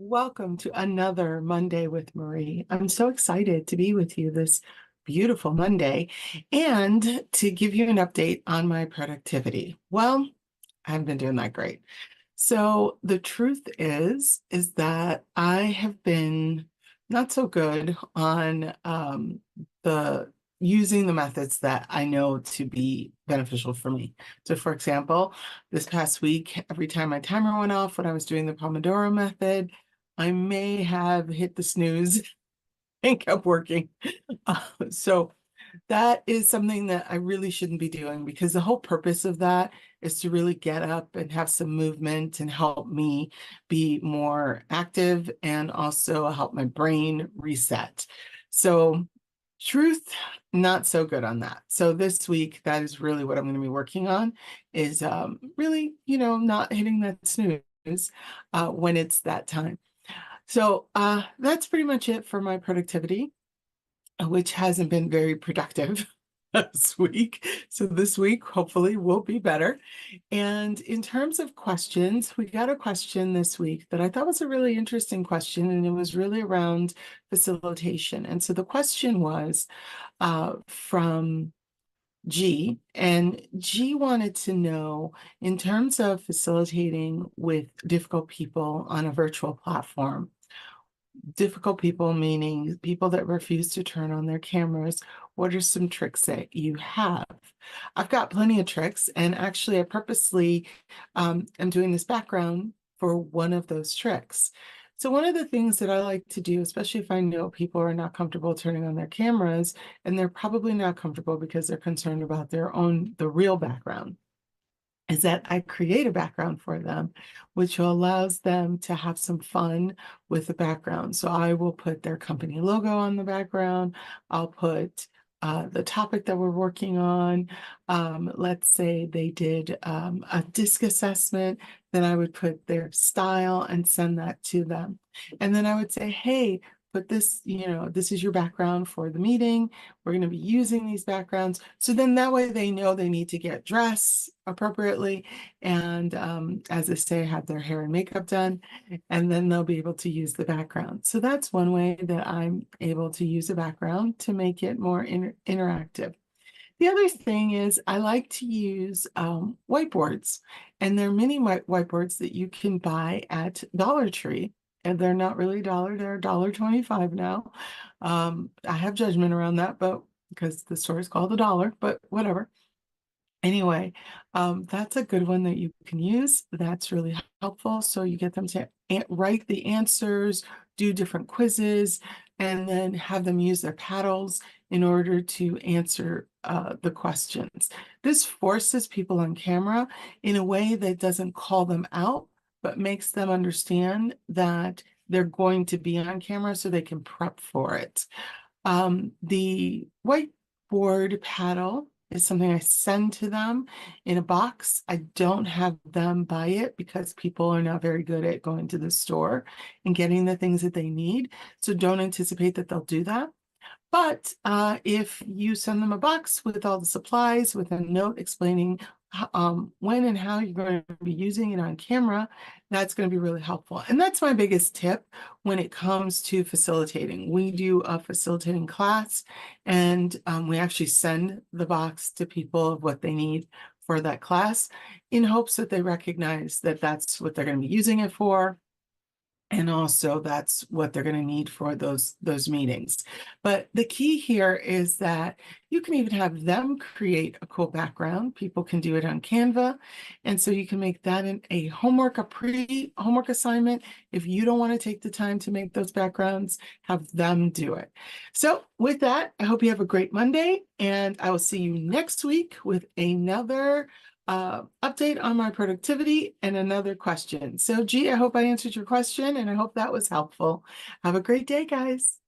Welcome to another Monday with Marie. I'm so excited to be with you this beautiful Monday and to give you an update on my productivity. Well, I haven't been doing that great. So the truth is that I have been not so good on the using the methods that I know to be beneficial for me. So for example, this past week, every time my timer went off when I was doing the Pomodoro method, I may have hit the snooze and kept working. So that is something that I really shouldn't be doing because the whole purpose of that is to really get up and have some movement and help me be more active and also help my brain reset. So truth, not so good on that. So this week, that is really what I'm going to be working on is really, not hitting that snooze when it's that time. So that's pretty much it for my productivity, which hasn't been very productive this week. So this week, hopefully, will be better. And in terms of questions, we got a question this week that I thought was a really interesting question, and it was really around facilitation. And so the question was from G, and G wanted to know, in terms of facilitating with difficult people on a virtual platform, difficult people meaning people that refuse to turn on their cameras, what are some tricks that you have? I've got plenty of tricks, and actually I purposely am doing this background for one of those tricks. So one of the things that I like to do, especially if I know people are not comfortable turning on their cameras, and they're probably not comfortable because they're concerned about the real background, is that I create a background for them, which allows them to have some fun with the background. So I will put their company logo on the background. I'll put the topic that we're working on. Let's say they did a DISC assessment, then I would put their style and send that to them. And then I would say, hey, put this, this is your background for the meeting. We're going to be using these backgrounds. So then that way they know they need to get dressed appropriately. And as I say, have their hair and makeup done, and then they'll be able to use the background. So that's one way that I'm able to use a background to make it more interactive. The other thing is I like to use whiteboards, and there are many whiteboards that you can buy at Dollar Tree. And they're not really a dollar, they're $1.25 now. I have judgment around that, but because the store is called the Dollar, but whatever. Anyway, that's a good one that you can use. That's really helpful. So you get them to write the answers, do different quizzes, and then have them use their paddles in order to answer the questions. This forces people on camera in a way that doesn't call them out, but makes them understand that they're going to be on camera so they can prep for it. The whiteboard paddle is something I send to them in a box. I don't have them buy it because people are not very good at going to the store and getting the things that they need. So don't anticipate that they'll do that. But if you send them a box with all the supplies, with a note explaining when and how you're going to be using it on camera, that's going to be really helpful. And that's my biggest tip when it comes to facilitating. We do a facilitating class, and we actually send the box to people of what they need for that class in hopes that they recognize that that's what they're going to be using it for. And also that's what they're going to need for those meetings. But the key here is that you can even have them create a cool background. People can do it on Canva. And so you can make that a pre-homework assignment. If you don't want to take the time to make those backgrounds, have them do it. So with that, I hope you have a great Monday, and I will see you next week with another update on my productivity and another question. So, G, I hope I answered your question, and I hope that was helpful. Have a great day, guys.